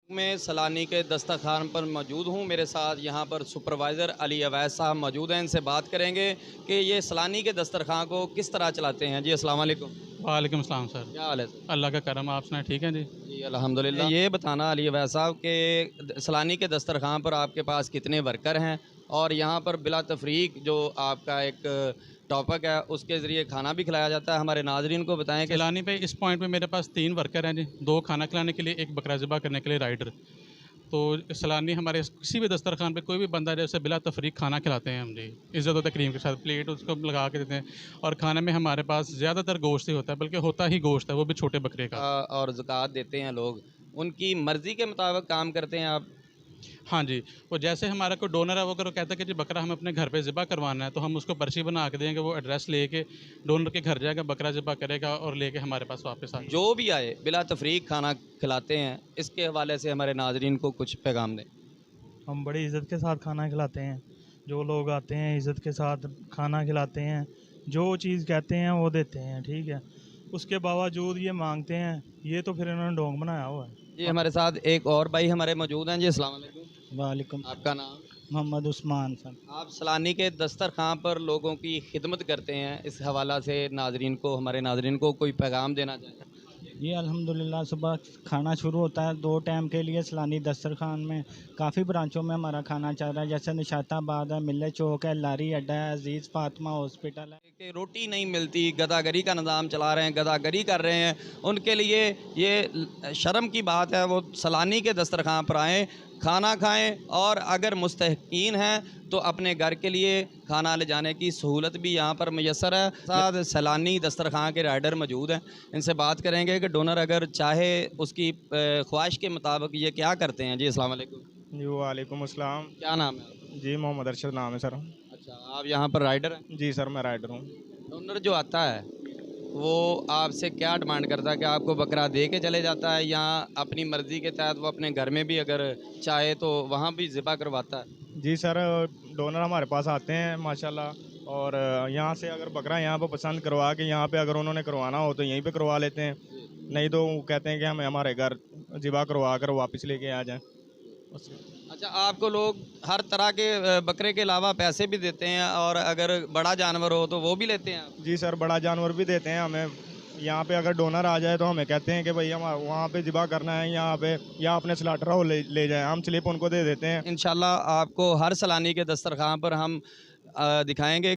मैं सलानी के दस्तरखान पर मौजूद हूँ। मेरे साथ यहाँ पर सुपरवाइज़र अली अवैस साहब मौजूद हैं। इनसे बात करेंगे कि ये सलानी के दस्तरखान को किस तरह चलाते हैं। जी अस्सलाम वालेकुम। वालेकुम सलाम सर। क्या हाल है सर? अल्लाह का करम, आप सुनाएं, ठीक है जी। जी अल्हम्दुलिल्लाह। ये बताना अली अवैस साहब कि सलानी के दस्तरखान पर आपके पास कितने वर्कर हैं और यहाँ पर बिला तफरीक जो आपका एक टॉपिक है उसके ज़रिए खाना भी खिलाया जाता है। हमारे नाज़रीन को बताएं कि सैलानी पे इस पॉइंट पे मेरे पास 3 वर्कर हैं जी, 2 खाना खिलाने के लिए, 1 बकरा ज़िबा करने के लिए राइडर। तो सैलानी हमारे किसी भी दस्तरखान पे कोई भी बंदा जैसे बिला तफरीक खाना खिलाते हैं हम जी, इज़्ज़त और तकरीम के साथ प्लेट उसको लगा के देते हैं। और खाने में हमारे पास ज़्यादातर गोश्त ही होता है, बल्कि होता ही गोश्त है, वो भी छोटे बकरे का। और ज़कात देते हैं लोग, उनकी मर्ज़ी के मुताबिक काम करते हैं आप। हाँ जी, वो जैसे हमारा कोई डोनर है, वो अगर वो कहता है कि जी बकरा हमें अपने घर पे ज़िबा करवाना है, तो हम उसको पर्ची बना के देंगे, वो एड्रेस लेके डोनर के घर जाएगा, बकरा ज़िबा करेगा और लेके हमारे पास वापस आ जो भी आए बिला तफरीक खाना खिलाते हैं। इसके हवाले से हमारे नाज़रीन को कुछ पैगाम दें। हम बड़ी इज़्ज़त के साथ खाना खिलाते हैं। जो लोग आते हैं इज़्ज़त के साथ खाना खिलाते हैं। जो चीज़ कहते हैं वो देते हैं, ठीक है। उसके बावजूद ये मांगते हैं, ये तो फिर इन्होंने ढोंग बनाया हुआ है। जी हमारे साथ एक और भाई हमारे मौजूद हैं। जी अस्सलाम वालेकुम। वालेकुम आपका नाम? मोहम्मद उस्मान सर। आप सलानी के दस्तरखान पर लोगों की खिदमत करते हैं, इस हवाला से नाजरीन को, हमारे नाजरीन को कोई पैगाम देना चाहें? ये अल्हम्दुलिल्लाह सुबह खाना शुरू होता है 2 टाइम के लिए सलानी दस्तरखान में। काफ़ी ब्रांचों में हमारा खाना चल रहा है, जैसे निशाताबाद है, मिल्ले चौक है, लारी अड्डा है, अजीज़ फातिमा हॉस्पिटल है। कि रोटी नहीं मिलती, गदागरी का निज़ाम चला रहे हैं, गदागरी कर रहे हैं, उनके लिए ये शर्म की बात है। वो सलानी के दस्तरखान पर आएँ, खाना खाएं और अगर मुस्तहक़ीन हैं तो अपने घर के लिए खाना ले जाने की सहूलत भी यहाँ पर मैसर है। साथ सलानी दस्तरखान के राइडर मौजूद हैं, इनसे बात करेंगे कि डोनर अगर चाहे उसकी ख्वाहिश के मुताबिक ये क्या करते हैं। जी अस्सलाम वालेकुम। जी वालेकुम अस्सलाम। क्या नाम है आपका? जी मोहम्मद अरशद नाम है सर। अच्छा, आप यहाँ पर राइडर हैं। जी सर मैं राइडर हूँ। डोनर जो आता है वो आपसे क्या डिमांड करता है कि आपको बकरा दे के चले जाता है या अपनी मर्ज़ी के तहत वो अपने घर में भी अगर चाहे तो वहाँ भी ज़िबा करवाता है? जी सर, डोनर हमारे पास आते हैं माशाल्लाह, और यहाँ से अगर बकरा यहाँ पर पसंद करवा के यहाँ पे अगर उन्होंने करवाना हो तो यहीं पे करवा लेते हैं, नहीं तो वो कहते हैं कि हमें हमारे घर ज़िबा करवा कर वापस लेके आ जाएं। अच्छा, आपको लोग हर तरह के बकरे के अलावा पैसे भी देते हैं और अगर बड़ा जानवर हो तो वो भी लेते हैं आप? जी सर, बड़ा जानवर भी देते हैं हमें। यहाँ पे अगर डोनर आ जाए तो हमें कहते हैं कि भाई हम वहाँ पे ज़िबा करना है यहाँ पे, या अपने स्लाटर हाउस ले जाएं, हम स्लिप उनको दे देते हैं। इंशाल्लाह आपको हर सलानी के दस्तरखान पर हम दिखाएंगे।